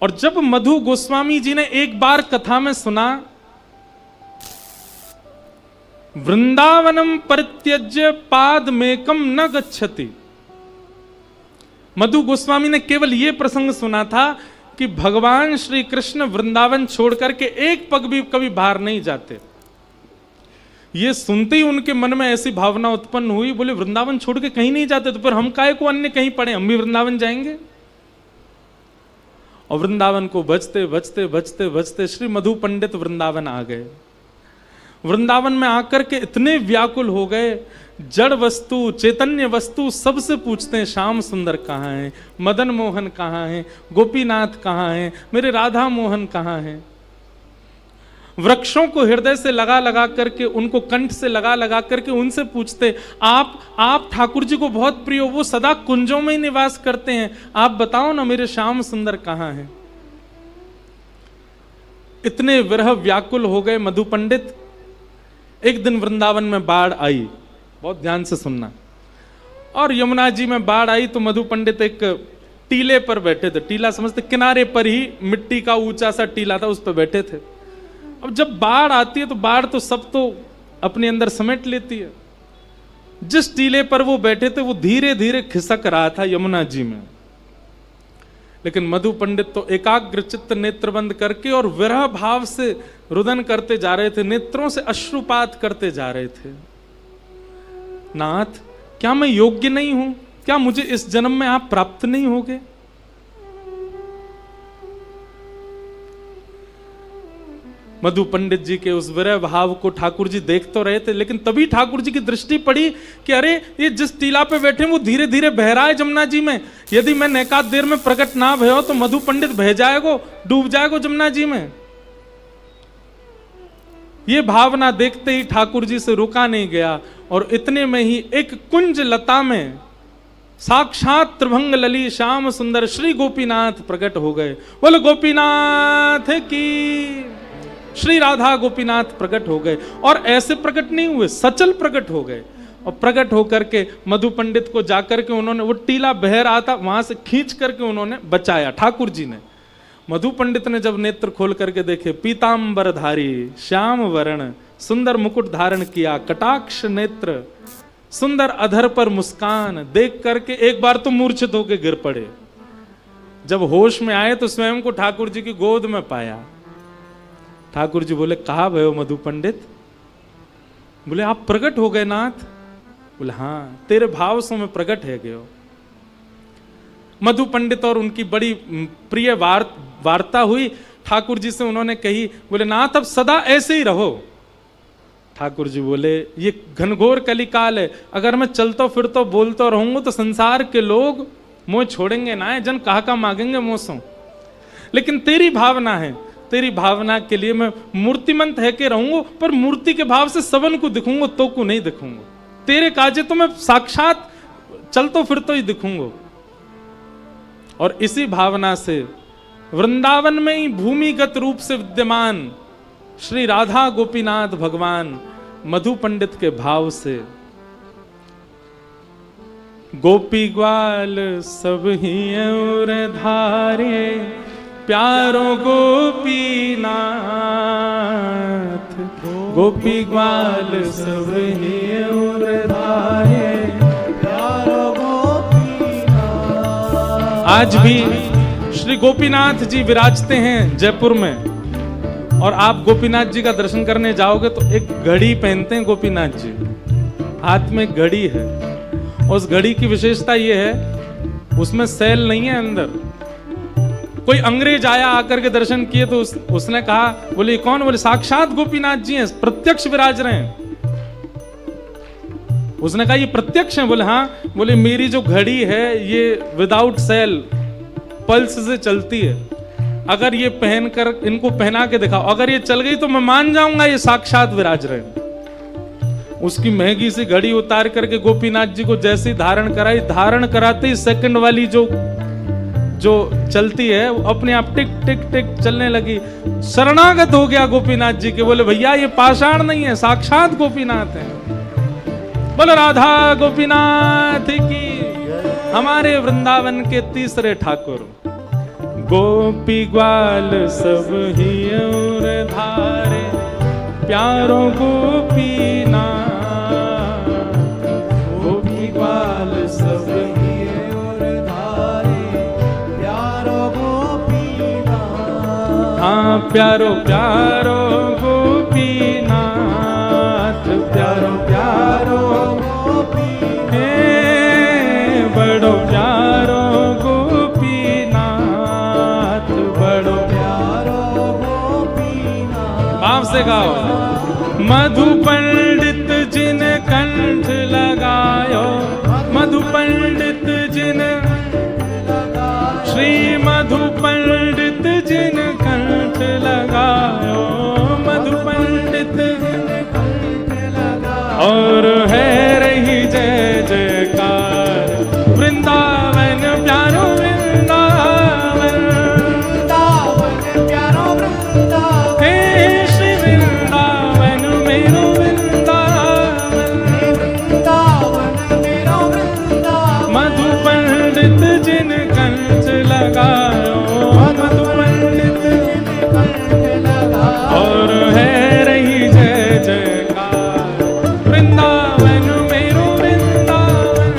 और जब मधु गोस्वामी जी ने एक बार कथा में सुना, वृंदावनम परित्यज्य पादमेकम न गच्छति, मधु गोस्वामी ने केवल यह प्रसंग सुना था कि भगवान श्री कृष्ण वृंदावन छोड़ करके एक पग भी कभी बाहर नहीं जाते। ये सुनते ही उनके मन में ऐसी भावना उत्पन्न हुई, बोले वृंदावन छोड़ के कहीं नहीं जाते तो फिर हम काहे को अन्य कहीं पड़े, हम भी वृंदावन जाएंगे। और वृंदावन को बजते बजते बजते बजते श्री मधु पंडित वृंदावन आ गए। वृंदावन में आकर के इतने व्याकुल हो गए, जड़ वस्तु चैतन्य वस्तु सबसे पूछते हैं श्याम सुंदर कहाँ हैं, मदन मोहन कहाँ हैं, गोपीनाथ कहाँ हैं, मेरे राधा मोहन कहाँ हैं। वृक्षों को हृदय से लगा लगा करके, उनको कंठ से लगा लगा करके उनसे पूछते, आप ठाकुर जी को बहुत प्रिय हो, वो सदा कुंजों में ही निवास करते हैं, आप बताओ ना मेरे श्याम सुंदर कहाँ हैं। इतने विरह व्याकुल हो गए मधु पंडित। एक दिन वृंदावन में बाढ़ आई, बहुत ध्यान से सुनना, और यमुना जी में बाढ़ आई तो मधु पंडित एक टीले पर बैठे थे, टीला समझते, किनारे पर ही मिट्टी का ऊंचा सा टीला था, उस पर बैठे थे। अब जब बाढ़ आती है तो बाढ़ तो सब तो अपने अंदर समेट लेती है। जिस टीले पर वो बैठे थे वो धीरे धीरे खिसक रहा था यमुना जी में, लेकिन मधु पंडित तो एकाग्र चित्त नेत्र बंद करके और विरह भाव से रुदन करते जा रहे थे, नेत्रों से अश्रुपात करते जा रहे थे। नाथ, क्या मैं योग्य नहीं हूं? क्या मुझे इस जन्म में आप प्राप्त नहीं होगे? मधु पंडित जी के उस विरह भाव को ठाकुर जी देख तो रहे थे, लेकिन तभी ठाकुर जी की दृष्टि पड़ी कि अरे ये जिस टीला पे बैठे वो धीरे धीरे बह रहा है जमुना जी में, यदि मैं नैकात देर में प्रकट ना भयो तो मधु पंडित बह जाएगो, डूब जाएगो जमुना जी में। ये भावना देखते ही ठाकुर जी से रुका नहीं गया, और इतने में ही एक कुंज लता में साक्षात त्रिभंग लली श्याम सुंदर श्री गोपीनाथ प्रकट हो गए। बोले गोपीनाथ की, श्री राधा गोपीनाथ प्रकट हो गए। और ऐसे प्रकट नहीं हुए, सचल प्रकट हो गए। और प्रकट होकर के मधु पंडित को जाकर के उन्होंने, वो टीला बह रहा था, वहां से खींच करके उन्होंने बचाया ठाकुर जी ने। मधु पंडित ने जब नेत्र खोल करके देखे, पीतांबर धारी श्याम वर्ण, सुंदर मुकुट धारण किया, कटाक्ष नेत्र, सुंदर अधर पर मुस्कान, देख करके एक बार तो मूर्छित होकर गिर पड़े। जब होश में आए तो स्वयं को ठाकुर जी की गोद में पाया। ठाकुर जी बोले, कहा भयो मधु पंडित? बोले, आप प्रकट हो गए नाथ? बोले, हाँ, तेरे भाव से मैं प्रकट है गयो। मधु पंडित और उनकी बड़ी प्रिय वार्ता हुई। ठाकुर जी से उन्होंने कही, बोले नाथ अब सदा ऐसे ही रहो। ठाकुर जी बोले, ये घनघोर कलिकाल है, अगर मैं चलता फिरता बोलता रहूंगा तो संसार के लोग मोह छोड़ेंगे ना, जन कहा का मांगेंगे मोसों। लेकिन तेरी भावना है, तेरी भावना के लिए मैं मूर्तिमंत है के रहूंगा, पर मूर्ति के भाव से सबन को दिखूंगा, तो को नहीं दिखूंगा। तेरे काजे तो मैं साक्षात चलतो फिरतो ही दिखूंगा। और इसी भावना से वृंदावन में ही भूमिगत रूप से विद्यमान श्री राधा गोपीनाथ भगवान मधु पंडित के भाव से, गोपी ग्वाल सब ही और धारे, प्यारो गोपीनाथ, गोपी ग्वाल सब ही और धारे, प्यारो गोपीनाथ। आज भी श्री गोपीनाथ जी विराजते हैं जयपुर में, और आप गोपीनाथ जी का दर्शन करने जाओगे तो एक घड़ी पहनते हैं गोपीनाथ जी, हाथ में घड़ी है। उस घड़ी की विशेषता ये है, उसमें सेल नहीं है अंदर। कोई अंग्रेज आया, आकर के दर्शन किए तो उसने कहा, बोले कौन? बोले साक्षात गोपीनाथ जी हैं, प्रत्यक्ष विराज रहे हैं। उसने कहा ये प्रत्यक्ष हैं? बोले हाँ। बोले मेरी जो घड़ी है ये विदाउट सेल पल्स से चलती है, अगर ये पहनकर इनको पहना के दिखाओ, अगर ये चल गई तो मैं मान जाऊंगा ये साक्षात विराज रहे हैं। उसकी महंगी सी घड़ी उतार करके गोपीनाथ जी को जैसे धारण कराई, धारण कराते ही सेकंड वाली जो चलती है वो अपने आप टिक टिक टिक चलने लगी। शरणागत हो गया गोपीनाथ जी के। बोले भैया ये पाषाण नहीं है, साक्षात गोपीनाथ है। बोले राधा गोपीनाथ की। हमारे वृंदावन के तीसरे ठाकुर गोपी ग्वाल सब ही और धारे, प्यारो गोपीनाथ। गोपी ग्वाल सब ही और धारे, प्यारो गोपीनाथ। हाँ प्यारो प्यारो गोपीनाथ, प्यारो प्यारो गोपीनाथ। हे बड़ो प्यारो गोपीनाथ, बड़ो प्यारो गोपीनाथ। भाव से गाओ। मधु पंडित जिन कंठ लगायो, मधु पंडित जिन, श्री मधु पंडित जिन कंठ लगायो, मधु पंडित और है रही जय जयकार। वृंदावन प्यारो वृंदावन, वृंदावन प्यारो वृंदावन। हे श्री वृंदावन मेरो वृंदावन, वृंदावन मेरो वृंदावन। मधु पंडित जिन कंठ लगायो, मधु पंडित जिन कंठ लगायो, और है रही जय जयकार। वृंदावन मेरो वृंदावन,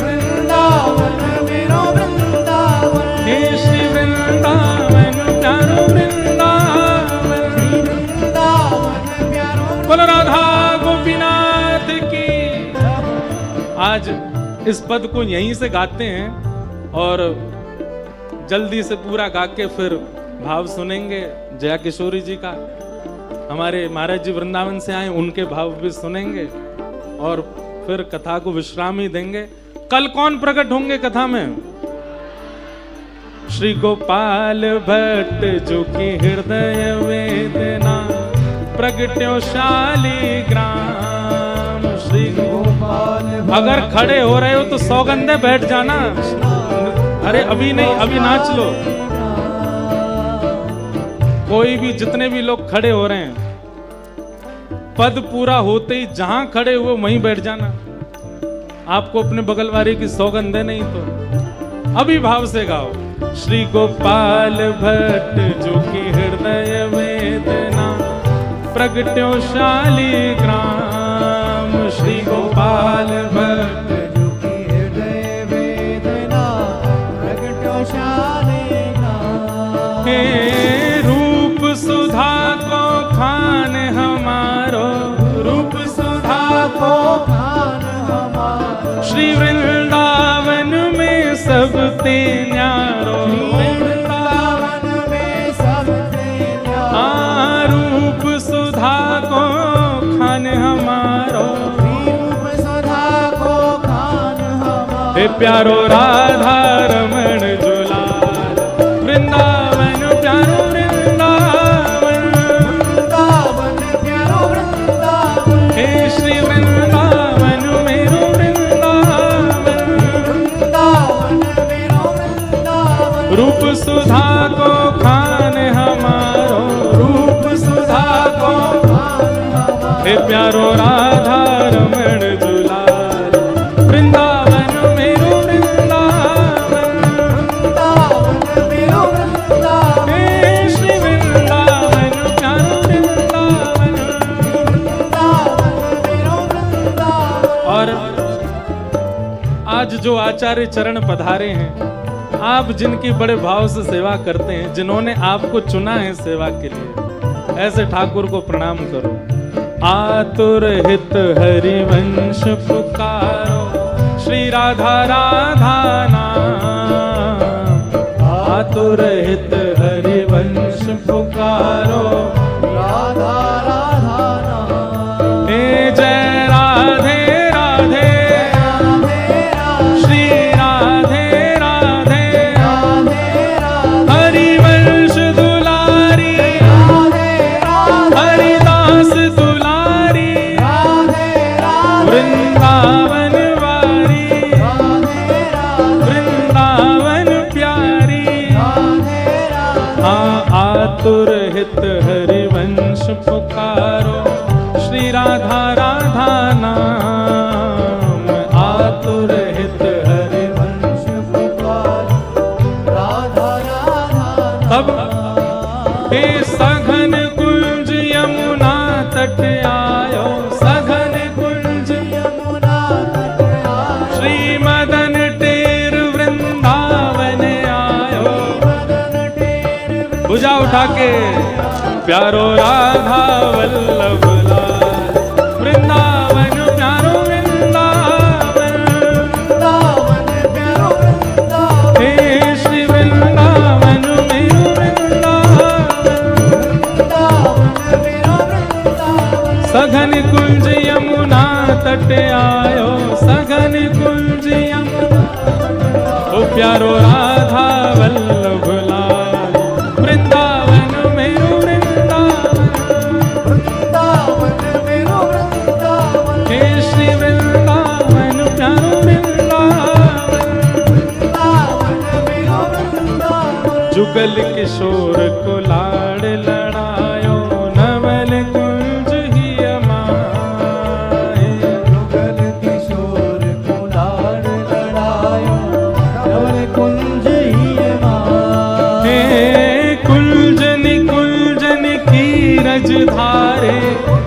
वृंदावन मेरो वृंदावन। हे श्री वृंदावन प्यारो वृंदावन। वृंदावन प्यारो बोलो राधा गोपीनाथ की। आज इस पद को यहीं से गाते हैं और जल्दी से पूरा गा के फिर भाव सुनेंगे जया किशोरी जी का। हमारे महाराज जी वृंदावन से आए, उनके भाव भी सुनेंगे और फिर कथा को विश्राम ही देंगे। कल कौन प्रकट होंगे कथा में? श्री गोपाल भट्ट जो की हृदय वेदना प्रगट्यो शालिग्राम। श्री गोपाल अगर खड़े हो रहे हो तो सौगंधे बैठ जाना। अरे अभी नहीं, अभी नाच लो। कोई भी, जितने भी लोग खड़े हो रहे हैं, पद पूरा होते ही जहां खड़े हुए वहीं बैठ जाना। आपको अपने बगल वाले की सौगंध है, नहीं तो अभी भाव से गाओ। श्री गोपाल भट्ट जो की हृदय वेदना प्रगट्यो शालिग्राम। श्री गोपाल भट्ट जो की हृदय वेदना प्रगट्यो शालिग्राम। हे रूप सुधा को खान हमारो, रूप सुधा को खान हमारो। श्री वृंदावन में सब ते न्यारो। वृंदावन में सबसे न्यारो। हाँ रूप सुधा को खान हमारो, रूप सुधा को खान हमारो। हे प्यारो राधा रमण जुलाल। वृंदावन प्यारो वृंदावन, वृंदावन प्यारो वृंदावन। हे श्री वृंदावन मेरो वृंदावन। वृंदावन मेरो वृंदावन। रूप सुधा को खान हमारो, रूप सुधा को खान हमारो। हे प्यारो राधा रमण जुलाल। वृंदावन मेरो वृंदावन, वृंदावन मेरो वृंदावन। हे श्री वृंदावन प्यारो वृंदावन। वृंदावन मेरो वृंदावन। और आज जो आचार्य चरण पधारे हैं, आप जिनकी बड़े भाव से सेवा करते हैं, जिन्होंने आपको चुना है सेवा के लिए, ऐसे ठाकुर को प्रणाम करो। आतुर हित हरिवंश पुकारो, श्री राधा राधा नाम। आतुर हित हरिवंश पुकारो, राधा राधा नाम। हे जय राधे राधे, राधे राधे। श्री राधे राधे। राधे राधे। हरिवंश दुलारी, राधे राधे। हरिदास दुलारी, राधे राधे। वृंदावन वारी, राधे राधे। वृंदावन प्यारी। राधे राधे। हाँ आतुर हित हरिवंश पुकारो, श्री राधा राधा नाम। आतुर हित हरिवंश पुकारो, राधा राधे तब हे सघन कुंज यमुना तट आयो, सघन कुंज यमुना तट आयो, श्री मदन टेर वृंदावन आयो। मदन टेर भुजा उठा के प्यारो राधा वल्लभ लाल, वृंदावन प्यारो वृंदावन, वृंदावन प्यारो वृंदावन, हे श्री वृंदावन मेरो वृंदावन। वृंदावन मेरो वृंदावन, सघन कुंज यमुना तट आयो, सघन कुंज यमुना, ओ प्यारो राधा वल्लभ लाल, वृंदावन मेरो वृंदावन, वृंदावन मेरो वृंदावन, हे श्री वृंदावन प्यारो वृंदावन। वृंदावन मेरो वृंदावन, जुगल किशोर को लाड़ लड़ायो, नवल कुंज ही अमाए। युगल किशोर को लाड़ लड़ायो, नवल कुंज ही माए। हे कुंजन कुंजन कीरज धारे,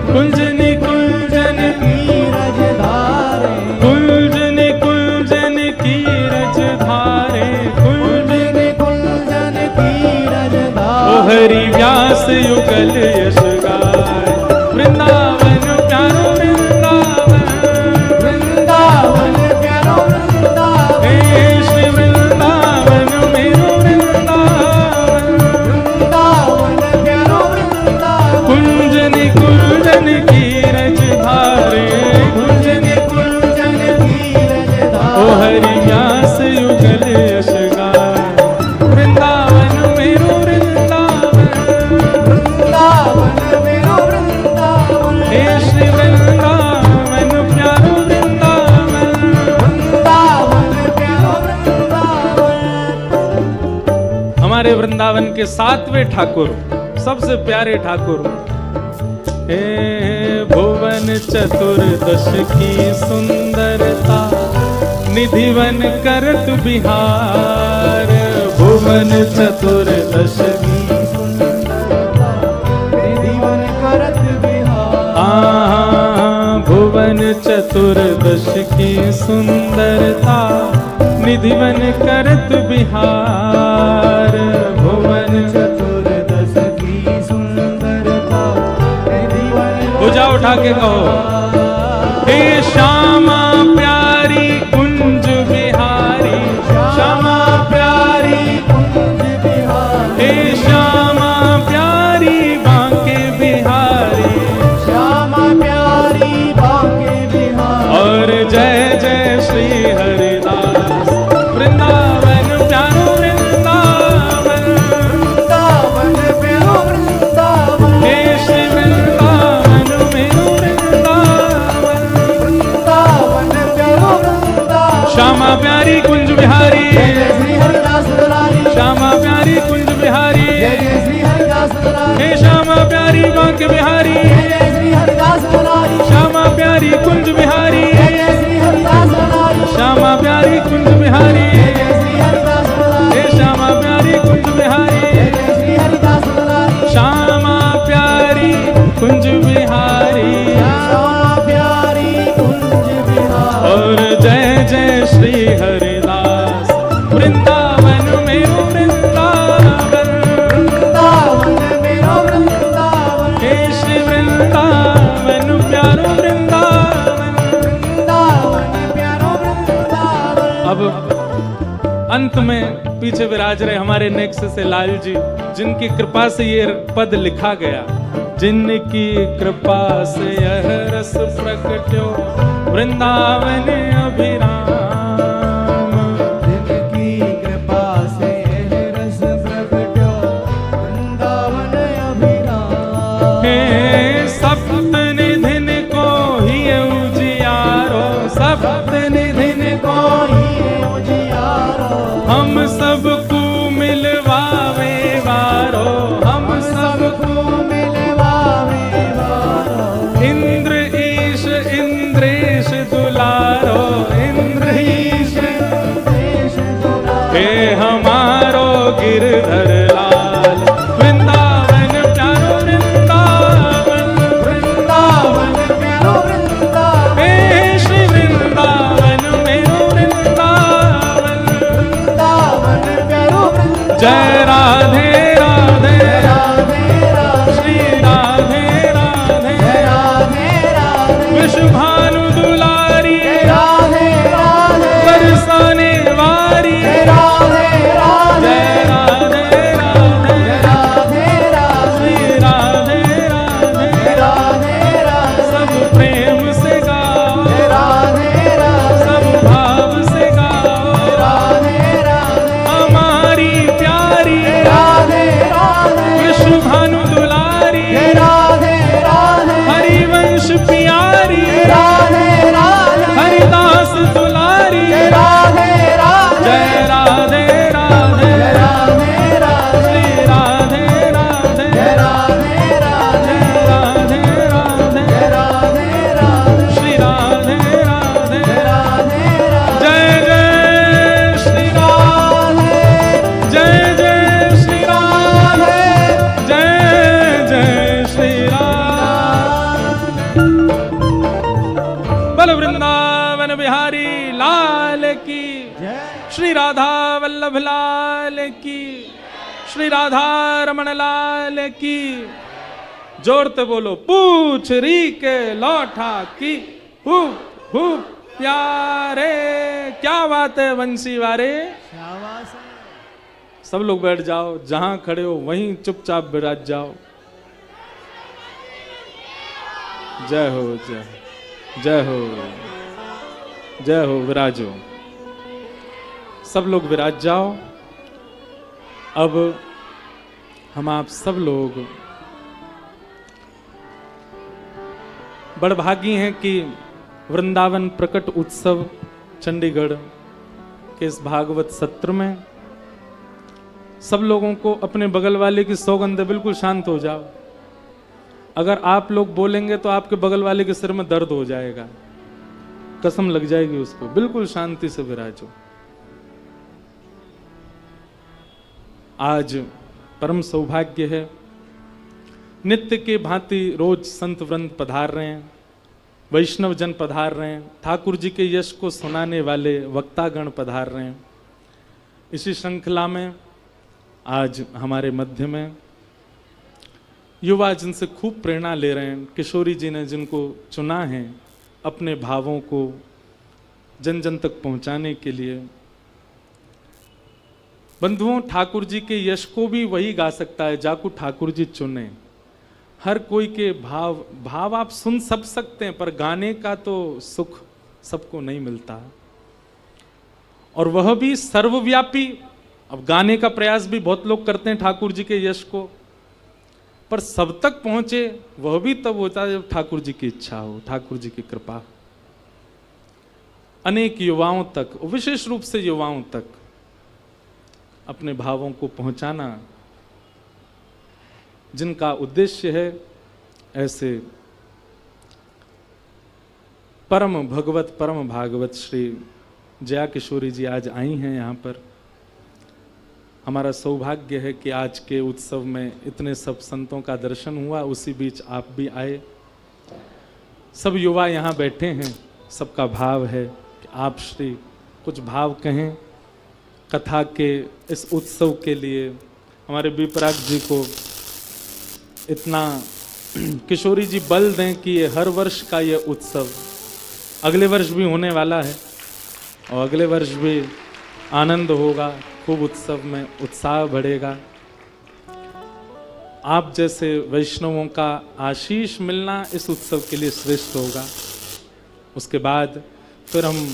कुंजन कुंजन नीरज धारे, कुंजन कुंजन कीरज धारे, कुंजन कुंजन नीरज ओ धारे, हरि व्यास युगल यश गाय, वृंदावन प्यारो वृंदावन, वृंदावन प्यारो वृंदावन, हे श्री वृंदावन मेरो वृंदावन। वृंदावन प्यारो वृंदावन, कुंजन कुंजन कीरज धारे, कुंजन कुंजन नीरज ओ धारे, हरि व्यास युगल यश गाय, वृंदावन मेरो वृंदावन, वृंदावन मेरो वृंदावन, हे श्री वृंदावन प्यारो वृंदावन। वृंदावन प्यारो वृंदावन, हमारे वृंदावन के 7वें ठाकुर, सबसे प्यारे ठाकुर, हे भुवन चतुर्दश की सुंदरता, निधिवन करत बिहार, भुवन चतुर्दश की निधिवन करत बिहार, भुवन चतुर्दश की सुंदरता, निधिवन करत बिहार, भुवन चतुर्दश की सुंदरता, निधिवन भुजा उठा के कहो, हे श्यामा प्यारी कुंज बिहारी, श्यामा प्यारी, कुंज बिहारी, हे श्यामा प्यारी बांके बिहारी, श्यामा प्यारी बांके बिहारी, और जय जय श्री हरिदास, वृंदावन प्यारो वृंदावन, वृंदावन प्यारो वृंदावन, हे श्री वृंदावन मेरो वृंदावन। वृंदावन प्यारो वृंदावन, श्यामा प्यारी कुंज बिहारी, जय जय श्री हरिदास दुलारी, श्यामा प्यारी कुंज बिहारी, जय जय श्री हरिदास दुलारी, हे श्यामा प्यारी बांके बिहारी, जय जय श्री हरिदास दुलारी, श्यामा प्यारी कुंज बिहारी, जय जय श्री हरिदास दुलारी, श्यामा प्यारी कुंज बिहारी, जय जय श्री हरिदास दुलारी, हे श्यामा प्यारी कुंज बिहारी, जय जय श्री हरिदास दुलारी, श्यामा प्यारी कुंज बिहारी, श्यामा प्यारी कुंज बिहारी, और जय जय श्री हरिदास, वृंदावन मेरो वृंदावन, वृंदावन मेरो वृंदावन, हे श्री वृंदावन प्यारो वृंदावन। वृंदावन प्यारो वृंदावन। अब अंत में पीछे विराज रहे हमारे नेक्स्ट से लाल जी, जिनकी कृपा से ये पद लिखा गया, जिनकी कृपा से यह रस प्रकट्यो वृंदावन अभिराम, जिनकी कृपा से यह रस प्रकट्यो वृंदावन अभिराम, हे सप्त निधिन को ही उजियारो, सप्त निधिन को ही उजियारो, हम सबको मिलवावे वारो, हम सबको मिलवावे वारो, इंद्र ईश इंद्रेश दुलारो, इंद्र ईश देश दुलारो, हे हमारो गिरधर लाल, जय राधे राधे राधे राधे श्री राधे राधे राधे राधे विश्वभानु दुलारी राधे राधे बरसाने वारी राधे राधे जय राधे राधे राधे राधे श्री राधे राधे राधे राधे सब प्रेम से गाओ राधे राधे सब भाव से गाओ राधे राधे हमारी प्यारी राधे राधे विश्वभानु दुलारी राधे राधे हरिवंश प्यारी राधे राधे हरिदास दुलारी राधे राधे जय राधे राधे राधे राधे श्री राधे राधे राधे राधे राधे राधे राधे राधे श्री राधे राधे राधे राधे जय जय श्री राम जय जय श्री राम जय जय श्री राम बल वृंदावन बिहारी लाल की जय श्री राधा वल्लभ लाल की श्री राधा रमण लाल की जोरते बोलो पूछ री के लौठा की हुप हुप प्यारे क्या बात है वंशी वारे शाबाश है। सब लोग बैठ जाओ जहां खड़े हो वहीं चुपचाप विराज जाओ जय हो जय हो जय हो जय हो विराजो सब लोग विराज जाओ अब हम आप सब लोग बड़भागी हैं कि वृंदावन प्रकट उत्सव चंडीगढ़ के इस भागवत सत्र में सब लोगों को अपने बगल वाले की सौगंध है, बिल्कुल शांत हो जाओ। अगर आप लोग बोलेंगे तो आपके बगल वाले के सिर में दर्द हो जाएगा, कसम लग जाएगी उसको। बिल्कुल शांति से विराजो। आज परम सौभाग्य है, नित्य के भांति रोज संत वृंद पधार रहे हैं, वैष्णव जन पधार रहे हैं, ठाकुर जी के यश को सुनाने वाले वक्तागण पधार रहे हैं। इसी श्रृंखला में आज हमारे मध्य में युवा जिनसे खूब प्रेरणा ले रहे हैं, किशोरी जी ने जिनको चुना है अपने भावों को जन जन तक पहुंचाने के लिए। बंधुओं, ठाकुर जी के यश को भी वही गा सकता है जाको ठाकुर जी चुने। हर कोई के भाव आप सुन सब सकते हैं, पर गाने का तो सुख सबको नहीं मिलता, और वह भी सर्वव्यापी। अब गाने का प्रयास भी बहुत लोग करते हैं ठाकुर जी के यश को, पर सब तक पहुंचे वह भी तब होता है जब ठाकुर जी की इच्छा हो, ठाकुर जी की कृपा। अनेक युवाओं तक, विशेष रूप से युवाओं तक अपने भावों को पहुंचाना जिनका उद्देश्य है, ऐसे परम भगवत परम भागवत श्री जया किशोरी जी आज आई हैं यहाँ पर। हमारा सौभाग्य है कि आज के उत्सव में इतने सब संतों का दर्शन हुआ, उसी बीच आप भी आए। सब युवा यहाँ बैठे हैं, सबका भाव है कि आप श्री कुछ भाव कहें कथा के इस उत्सव के लिए। हमारे विपराग जी को इतना किशोरी जी बल दें कि ये हर वर्ष का ये उत्सव अगले वर्ष भी होने वाला है, और अगले वर्ष भी आनंद होगा, खूब उत्सव में उत्साह बढ़ेगा। आप जैसे वैष्णवों का आशीष मिलना इस उत्सव के लिए श्रेष्ठ होगा। उसके बाद फिर हम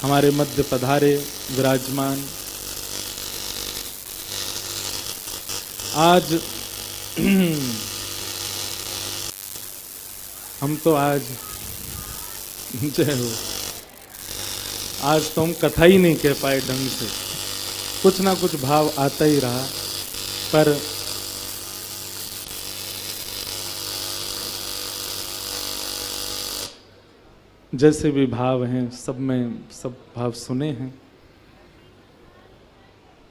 हमारे मध्य पधारे विराजमान आज हम तो आज जय हो, आज तो हम कथा ही नहीं कह पाए ढंग से, कुछ ना कुछ भाव आता ही रहा, पर जैसे भी भाव हैं सब में सब भाव सुने हैं।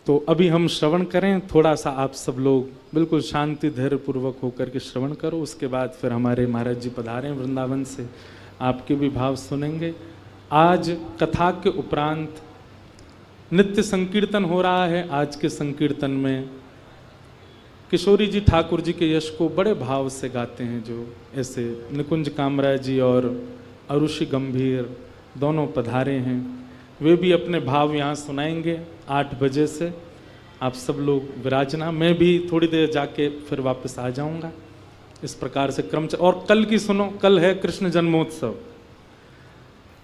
तो अभी हम श्रवण करें, थोड़ा सा आप सब लोग बिल्कुल शांति धैर्य पूर्वक होकर के श्रवण करो। उसके बाद फिर हमारे महाराज जी पधारे वृंदावन से, आपके भी भाव सुनेंगे। आज कथा के उपरांत नित्य संकीर्तन हो रहा है। आज के संकीर्तन में किशोरी जी ठाकुर जी के यश को बड़े भाव से गाते हैं, जो ऐसे निकुंज कामराज जी और अरुषि गंभीर दोनों पधारे हैं। वे भी अपने भाव यहाँ सुनाएंगे 8 बजे से। आप सब लोग विराजना, मैं भी थोड़ी देर जाके फिर वापस आ जाऊँगा। इस प्रकार से क्रम और कल की सुनो, कल है कृष्ण जन्मोत्सव।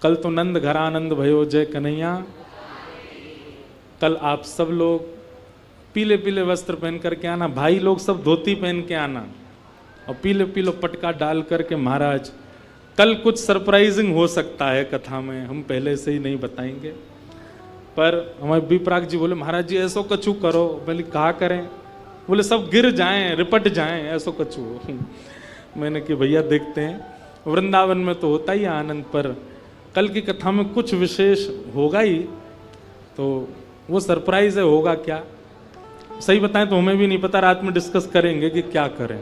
कल तो नंद घरानंद भयो जय कन्हैया। कल आप सब लोग पीले पीले वस्त्र पहन करके आना, भाई लोग सब धोती पहन के आना और पीले पीले पटका डाल करके। महाराज कल कुछ सरप्राइजिंग हो सकता है कथा में, हम पहले से ही नहीं बताएंगे। पर हमारे विपराग जी बोले महाराज जी ऐसो कछु करो। बोले कहा करें? बोले सब गिर जाएं, रिपट जाएं, ऐसो कछु हो। मैंने कि भैया देखते हैं, वृंदावन में तो होता ही है आनंद, पर कल की कथा में कुछ विशेष होगा ही, तो वो सरप्राइज है। होगा क्या सही बताएं तो हमें भी नहीं पता, रात में डिस्कस करेंगे कि क्या करें।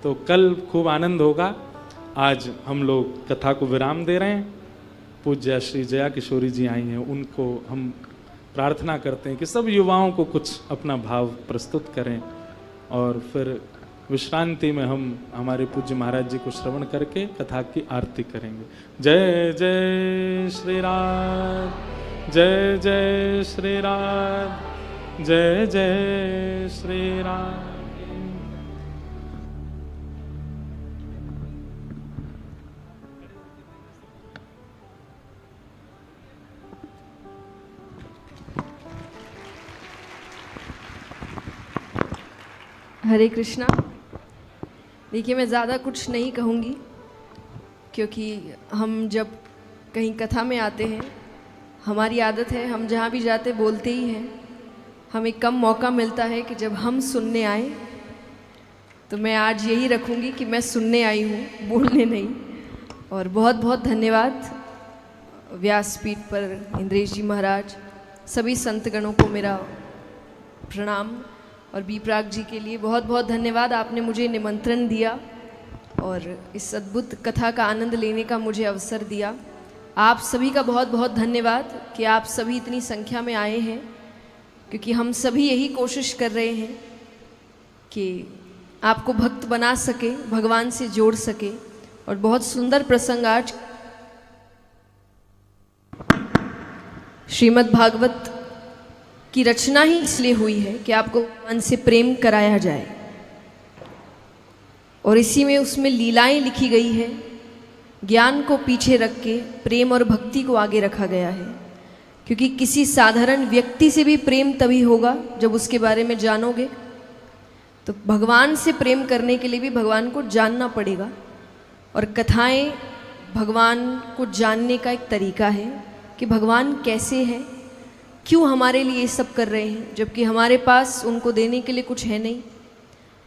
तो कल खूब आनंद होगा। आज हम लोग कथा को विराम दे रहे हैं। पूज्य श्री जया किशोरी जी आई हैं, उनको हम प्रार्थना करते हैं कि सब युवाओं को कुछ अपना भाव प्रस्तुत करें और फिर विश्रांति में हम हमारे पूज्य महाराज जी को श्रवण करके कथा की आरती करेंगे। जय जय श्री राम, जय जय श्री राम, जय जय श्री राम। हरे कृष्णा। देखिए, मैं ज़्यादा कुछ नहीं कहूँगी, क्योंकि हम जब कहीं कथा में आते हैं, हमारी आदत है हम जहाँ भी जाते बोलते ही हैं। हमें कम मौका मिलता है कि जब हम सुनने आए, तो मैं आज यही रखूँगी कि मैं सुनने आई हूँ, बोलने नहीं। और बहुत बहुत धन्यवाद व्यासपीठ पर इंद्रेश जी महाराज, सभी संतगणों को मेरा प्रणाम। और विपराग जी के लिए बहुत बहुत धन्यवाद, आपने मुझे निमंत्रण दिया और इस अद्भुत कथा का आनंद लेने का मुझे अवसर दिया। आप सभी का बहुत बहुत धन्यवाद कि आप सभी इतनी संख्या में आए हैं, क्योंकि हम सभी यही कोशिश कर रहे हैं कि आपको भक्त बना सके, भगवान से जोड़ सके। और बहुत सुंदर प्रसंग आज श्रीमद् भागवत की रचना ही इसलिए हुई है कि आपको भगवान से प्रेम कराया जाए, और इसी में उसमें लीलाएं लिखी गई है। ज्ञान को पीछे रख के प्रेम और भक्ति को आगे रखा गया है, क्योंकि किसी साधारण व्यक्ति से भी प्रेम तभी होगा जब उसके बारे में जानोगे। तो भगवान से प्रेम करने के लिए भी भगवान को जानना पड़ेगा, और कथाएं भगवान को जानने का एक तरीका है कि भगवान कैसे हैं, क्यों हमारे लिए ये सब कर रहे हैं, जबकि हमारे पास उनको देने के लिए कुछ है नहीं।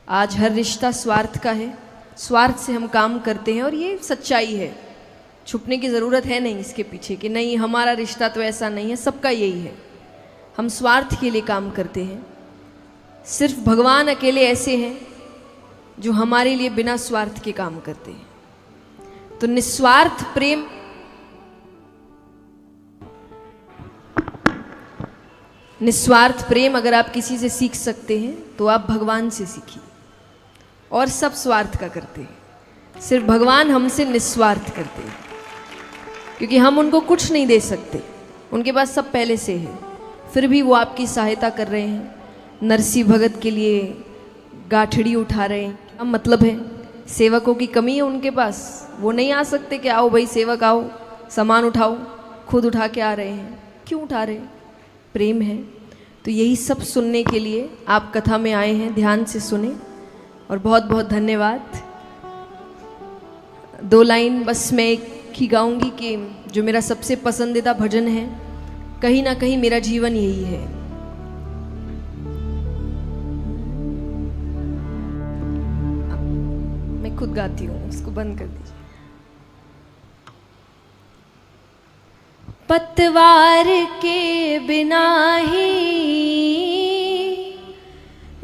आज हर रिश्ता स्वार्थ का है, स्वार्थ से हम काम करते हैं, और ये सच्चाई है, छुपने की ज़रूरत है नहीं इसके पीछे कि नहीं हमारा रिश्ता तो ऐसा नहीं है। सबका यही है, हम स्वार्थ के लिए काम करते हैं। सिर्फ भगवान अकेले ऐसे हैं जो हमारे लिए बिना स्वार्थ के काम करते हैं। तो निस्वार्थ प्रेम, निस्वार्थ प्रेम अगर आप किसी से सीख सकते हैं तो आप भगवान से सीखिए। और सब स्वार्थ का करते हैं, सिर्फ भगवान हमसे निस्वार्थ करते हैं, क्योंकि हम उनको कुछ नहीं दे सकते, उनके पास सब पहले से है। फिर भी वो आपकी सहायता कर रहे हैं, नरसिंह भगत के लिए गाठड़ी उठा रहे हैं। क्या मतलब है? सेवकों की कमी है उनके पास, वो नहीं आ सकते कि आओ भाई सेवक आओ सामान उठाओ, खुद उठा के आ रहे हैं। क्यों उठा रहे हैं? प्रेम है। तो यही सब सुनने के लिए आप कथा में आए हैं, ध्यान से सुने। और बहुत बहुत धन्यवाद। 2 लाइन बस मैं एक ही गाऊंगी कि जो मेरा सबसे पसंदीदा भजन है, कहीं ना कहीं मेरा जीवन यही है। मैं खुद गाती हूँ, उसको बंद कर दीजिए। पतवार के बिना ही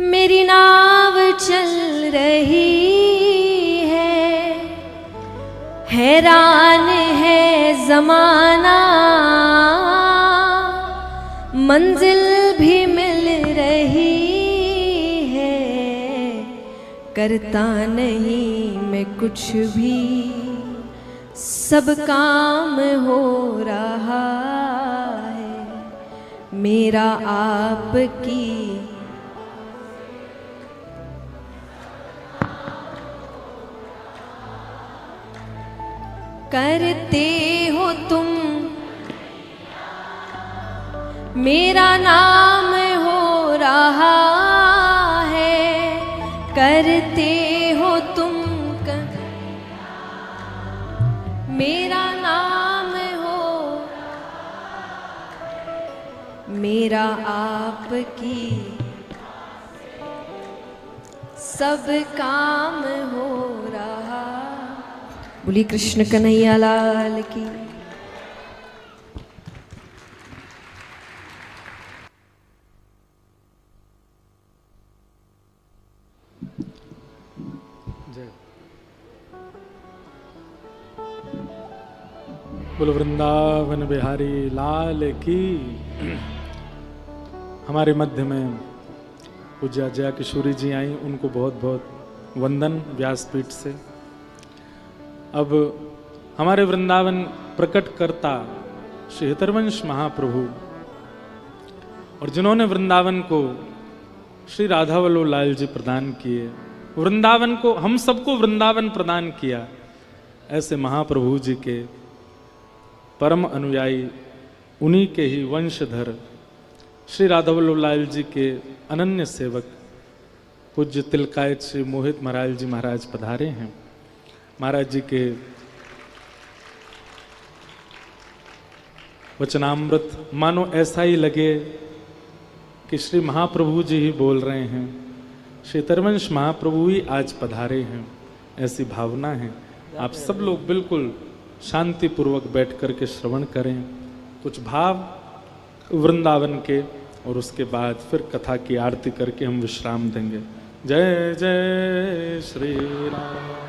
मेरी नाव चल रही है, हैरान है ज़माना मंजिल भी मिल रही है, करता नहीं मैं कुछ भी, सब काम हो रहा है मेरा आपकी। करते हो तुम, मेरा नाम हो रहा है, करते हो तुम, मेरा नाम हो, मेरा आपकी, सब काम हो रहा। बोलिए कृष्ण कन्हैया लाल की। बोलो वृंदावन बिहारी लाल की। हमारे मध्य में पूज्य जया किशोरी जी आई, उनको बहुत बहुत वंदन व्यासपीठ से। अब हमारे वृंदावन प्रकट करता श्री हितरवंश महाप्रभु और जिन्होंने वृंदावन को श्री राधा वल्लभ लाल जी प्रदान किए, वृंदावन को, हम सबको वृंदावन प्रदान किया, ऐसे महाप्रभु जी के परम अनुयायी, उन्हीं के ही वंशधर श्री राधा वल्लभ लाल जी के अनन्य सेवक पूज्य तिलकायत श्री मोहित महाराज जी महाराज पधारे हैं। महाराज जी के वचनामृत मानो ऐसा ही लगे कि श्री महाप्रभु जी ही बोल रहे हैं, श्री हितरवंश महाप्रभु ही आज पधारे हैं, ऐसी भावना है। आप सब लोग बिल्कुल शांतिपूर्वक बैठ कर के श्रवण करें, कुछ भाव वृंदावन के, और उसके बाद फिर कथा की आरती करके हम विश्राम देंगे। जय जय श्री राम।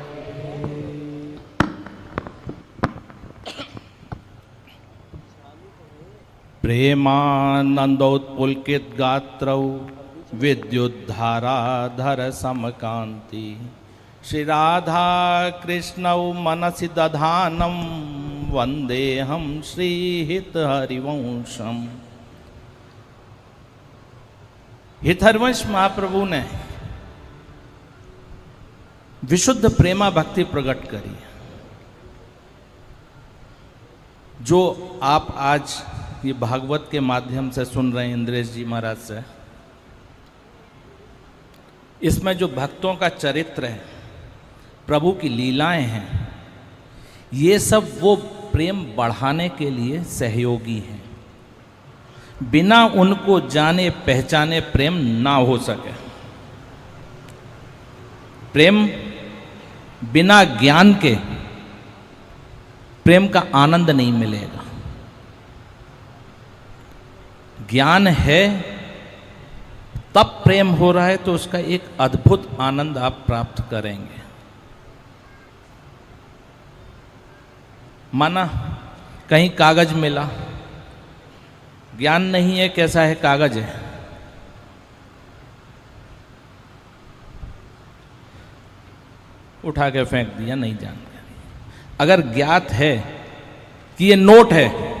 प्रेमानंदोत्पुलकित गात्रौ विद्युद्धाराधर समकांति, श्री राधा कृष्णौ मनसि दधानं वंदेहं श्रीहित हरिवंशम। हितरवंश महाप्रभु ने विशुद्ध प्रेमा भक्ति प्रकट करी, जो आप आज ये भागवत के माध्यम से सुन रहे हैं इंद्रेश जी महाराज से। इसमें जो भक्तों का चरित्र है, प्रभु की लीलाएं हैं, ये सब वो प्रेम बढ़ाने के लिए सहयोगी हैं। बिना उनको जाने पहचाने प्रेम ना हो सके। प्रेम बिना ज्ञान के प्रेम का आनंद नहीं मिलेगा। ज्ञान है तब प्रेम हो रहा है तो उसका एक अद्भुत आनंद आप प्राप्त करेंगे। माना कहीं कागज मिला, ज्ञान नहीं है कैसा है कागज है, उठा के फेंक दिया, नहीं जानकारी। अगर ज्ञात है कि ये नोट है,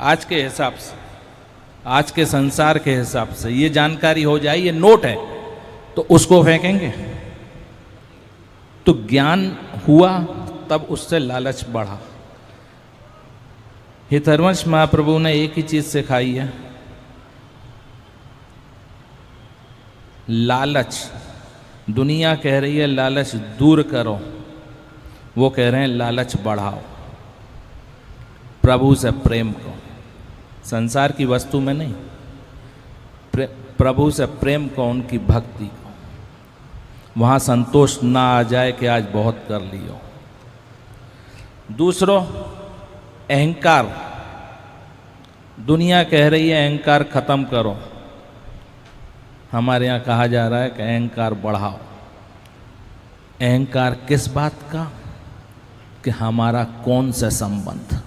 आज के हिसाब से, आज के संसार के हिसाब से ये जानकारी हो जाए ये नोट है, तो उसको फेंकेंगे। तो ज्ञान हुआ तब उससे लालच बढ़ा। हितरवंश महाप्रभु ने एक ही चीज सिखाई है, लालच। दुनिया कह रही है लालच दूर करो, वो कह रहे हैं लालच बढ़ाओ। प्रभु से प्रेम को, संसार की वस्तु में नहीं, प्रभु से प्रेम को, उनकी भक्ति को। वहाँ संतोष ना आ जाए कि आज बहुत कर लियो। दूसरों, अहंकार। दुनिया कह रही है अहंकार खत्म करो, हमारे यहाँ कहा जा रहा है कि अहंकार बढ़ाओ। अहंकार किस बात का? कि हमारा कौन सा संबंध।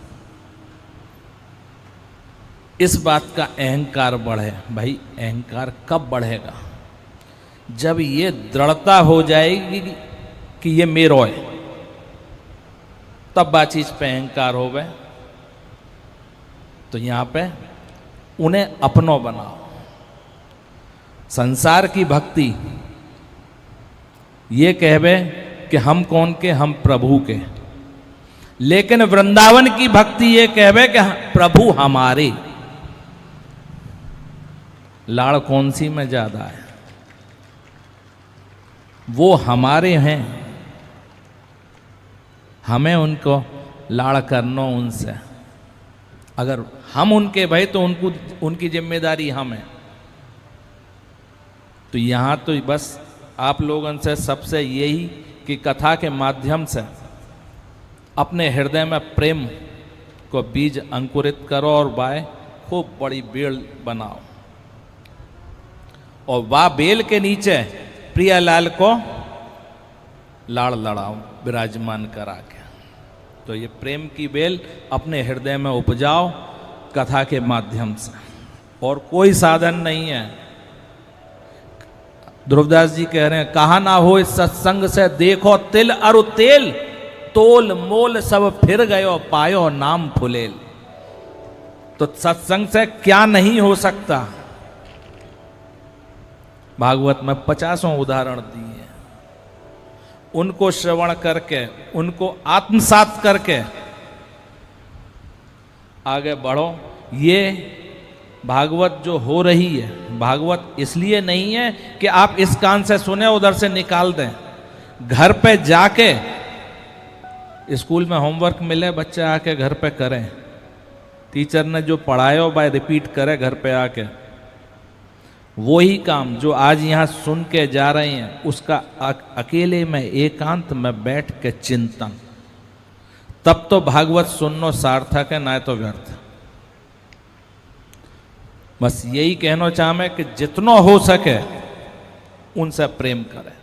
इस बात का अहंकार बढ़े। भाई अहंकार कब बढ़ेगा? जब ये दृढ़ता हो जाएगी कि ये मेरो है, तब बातचीत पे अहंकार हो गए। तो यहाँ पे उन्हें अपनों बनाओ। संसार की भक्ति ये कहवे कि हम कौन के, हम प्रभु के। लेकिन वृंदावन की भक्ति ये कहवे कि प्रभु हमारे। लाड़ कौन सी में ज्यादा है? वो हमारे हैं, हमें उनको लाड़ करना उनसे। अगर हम उनके भाई तो उनकी जिम्मेदारी हम है। तो यहाँ तो बस आप लोगों से सबसे यही कि कथा के माध्यम से अपने हृदय में प्रेम को बीज अंकुरित करो और वाय खूब बड़ी बेल बनाओ, और वाह बेल के नीचे प्रियालाल को लाड़ लड़ाओ विराजमान करा के। तो ये प्रेम की बेल अपने हृदय में उपजाओ कथा के माध्यम से, और कोई साधन नहीं है। ध्रुवदास जी कह रहे हैं, कहा ना हो इस सत्संग से देखो तिल अरु तेल, तोल मोल सब फिर गयो पायो नाम फुलेल। तो सत्संग से क्या नहीं हो सकता? भागवत में 50 उदाहरण दिए। उनको श्रवण करके, उनको आत्मसात करके आगे बढ़ो। ये भागवत जो हो रही है, भागवत इसलिए नहीं है कि आप इस कान से सुने उधर से निकाल दें। घर पे जाके, स्कूल में होमवर्क मिले बच्चे आके घर पे करें, टीचर ने जो पढ़ाया बाय रिपीट करे घर पे आके। वही काम जो आज यहाँ सुन के जा रहे हैं, उसका अकेले में एकांत में बैठ के चिंतन, तब तो भागवत सुनना सार्थक है, ना तो व्यर्थ। बस यही कहना चाहे कि जितना हो सके उनसे प्रेम करें,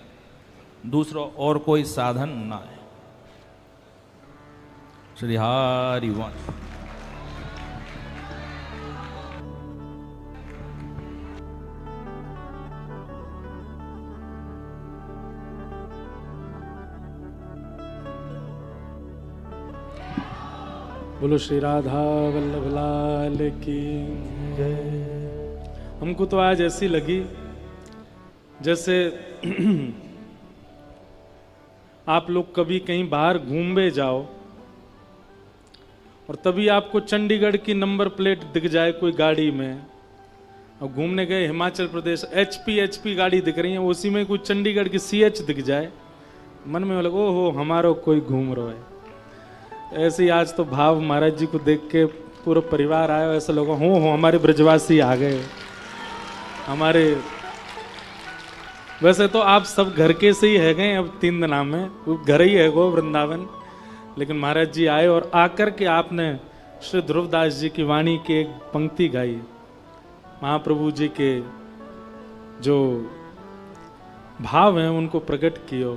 दूसरों और कोई साधन ना है। श्री हरि वंश। बोलो श्री राधा वल्लभ लाल की जय। हमको तो आज ऐसी लगी जैसे आप लोग कभी कहीं बाहर घूमने जाओ और तभी आपको चंडीगढ़ की नंबर प्लेट दिख जाए कोई गाड़ी में, और घूमने गए हिमाचल प्रदेश, HP गाड़ी दिख रही है, उसी में कोई चंडीगढ़ की CH दिख जाए, मन में लगे ओ हो हमारो कोई घूम रहा है। ऐसे ही आज तो भाव महाराज जी को देख के पूरा परिवार आया, ऐसा लोगों हो हमारे ब्रजवासी आ गए हमारे। वैसे तो आप सब घर के से ही है गए, अब 3 दिन में वो घर ही है गो वृंदावन, लेकिन महाराज जी आए और आकर के आपने श्री ध्रुवदास जी की वाणी की एक पंक्ति गाई, महाप्रभु जी के जो भाव हैं उनको प्रकट कियो।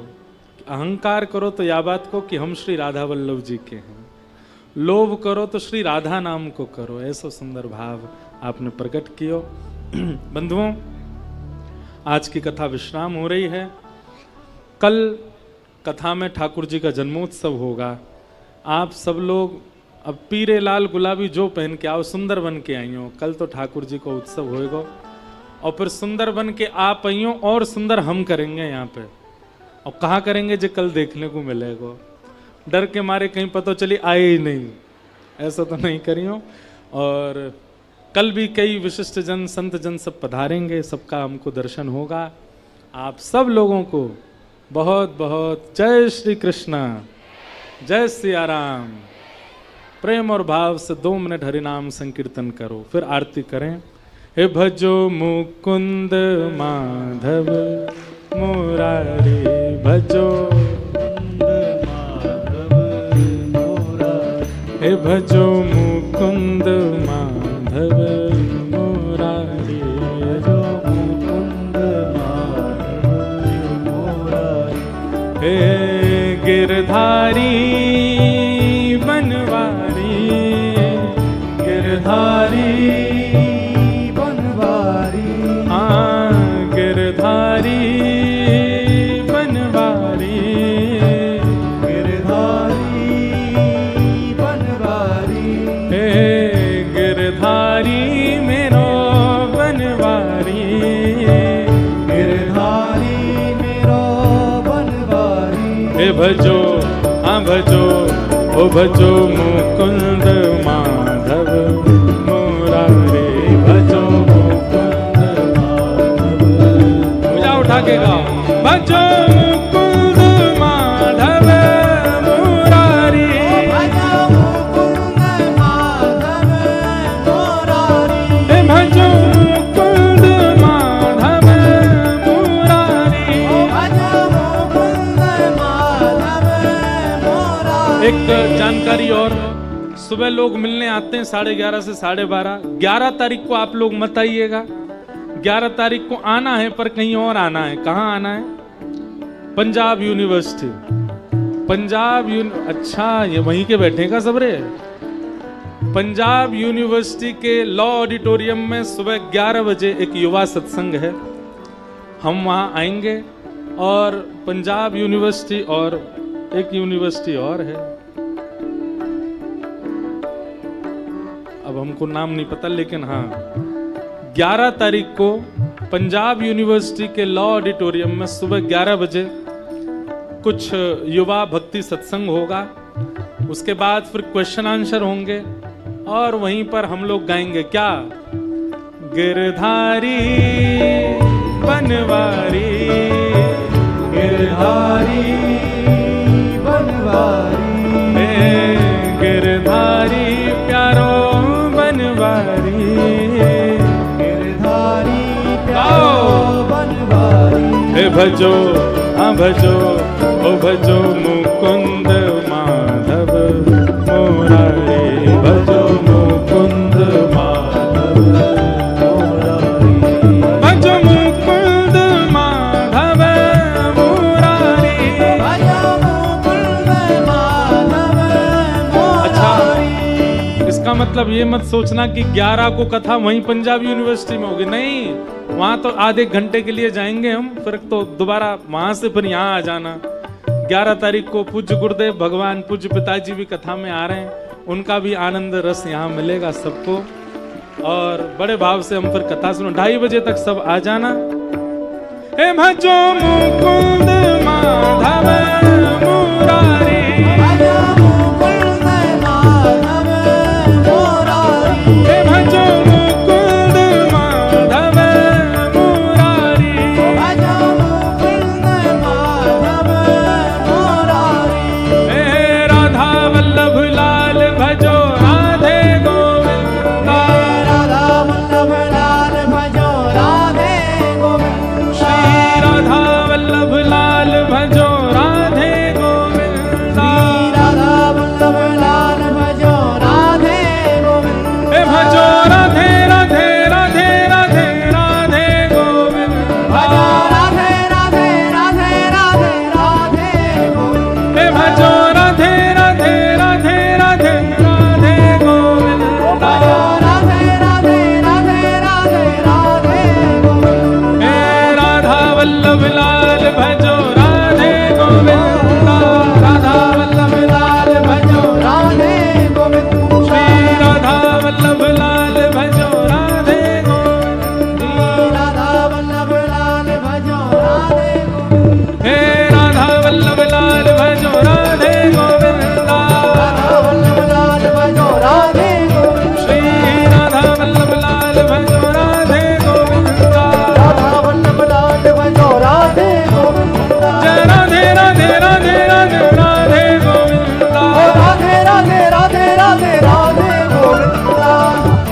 अहंकार करो तो या बात को कि हम श्री राधा वल्लभ जी के हैं, लोभ करो तो श्री राधा नाम को करो, ऐसा सुंदर भाव आपने प्रकट कियो। बंधुओं, आज की कथा विश्राम हो रही है। कल कथा में ठाकुर जी का जन्मोत्सव होगा। आप सब लोग अब पीरे लाल गुलाबी जो पहन के आओ, सुंदर बन के आई हो। कल तो ठाकुर जी को उत्सव होएगा और फिर सुंदर बन के आप आई हो, और सुंदर हम करेंगे यहाँ पे। और कहाँ करेंगे जो कल देखने को मिलेगा, डर के मारे कहीं पता चली आए ही नहीं, ऐसा तो नहीं करियो। और कल भी कई विशिष्ट जन संत जन सब पधारेंगे, सबका हमको दर्शन होगा। आप सब लोगों को बहुत बहुत जय श्री कृष्णा, जय सिया राम। प्रेम और भाव से 2 मिनट हरिनाम संकीर्तन करो, फिर आरती करें। हे भजो मुकुंद माधव मुरारी, भजो हे भजो मुकुंद माधव मुरारी, भजो मुकुंद माधव मुरारी। हे गिरधारी बनवारी, गिरधारी भजो हाँ भजो ओ भजो मुकुंद माधव मुरारे भजो मुकुंद माधव। पूजा उठा के गाओ भजो मुकुंद माधव मुरारी भजो मुकुंद माधव मुरारी भजो मुकुंद माधव मुरारी। भजो मुकुंद माधव मुरारी। एक जानकारी और, सुबह लोग मिलने आते हैं 11:30 से 12:30। 11 तारीख को आप लोग मत आइएगा, 11 तारीख को आना है पर कहीं और आना है। कहाँ आना है? पंजाब यूनिवर्सिटी। अच्छा ये वहीं के बैठे का सबरे। पंजाब यूनिवर्सिटी के लॉ ऑडिटोरियम में सुबह 11 बजे एक युवा सत्संग है, हम वहाँ आएंगे। और पंजाब यूनिवर्सिटी और एक यूनिवर्सिटी और है, अब हमको नाम नहीं पता, लेकिन हाँ 11 तारीख को पंजाब यूनिवर्सिटी के लॉ ऑडिटोरियम में सुबह 11 बजे कुछ युवा भक्ति सत्संग होगा। उसके बाद फिर क्वेश्चन आंसर होंगे और वहीं पर हम लोग गाएंगे क्या? गिरधारी बनवारी गिरधारी बनवारी गिरधारी प्यारो बनवारी गिरधारी प्यारो बनवारी। हे भजो हाँ भजो ओ भजो मुकुंद माधव मुरारी भजो मुकुंद माधव मुरारी भजो मुकुंद माधव मुरारी। भजो मुकुंद माधव मुरारी। इसका मतलब ये मत सोचना कि 11 को कथा वहीं पंजाब यूनिवर्सिटी में होगी, नहीं, वहां तो आधे घंटे के लिए जाएंगे हम, फिर तो दोबारा वहां से फिर यहाँ आ जाना। 11 तारीख को पूज्य गुरुदेव भगवान पूज्य पिताजी भी कथा में आ रहे हैं, उनका भी आनंद रस यहाँ मिलेगा सबको। और बड़े भाव से हम फिर कथा सुनो, 2:30 बजे तक सब आ जाना। हे भजो मुकुंद माधव मुरारी भजो मुकुंद माधव मुरारी। हे भजो मुकुंद माधव मुरारी। भजो मुकुंद माधव मुरारी। हे राधा वल्लभ लाल भजो राधे गोविंदा। राधा वल्लभ लाल भजो राधे गोविंदा। श्री राधा वल्लभ लाल भजो राधे गोविंदा। राधा वल्लभ लाल भजो राधे गोविंदा। हे भजो राधे राधे राधे राधे राधे गोविंदा। भजो राधे राधे राधे राधे राधे गोविंदा। हे भजो राधे राधे राधे राधे राधे गोविंदा। भजो राधे राधे राधे राधे राधे गोविंदा। हे राधा वल्लभ लाल भजो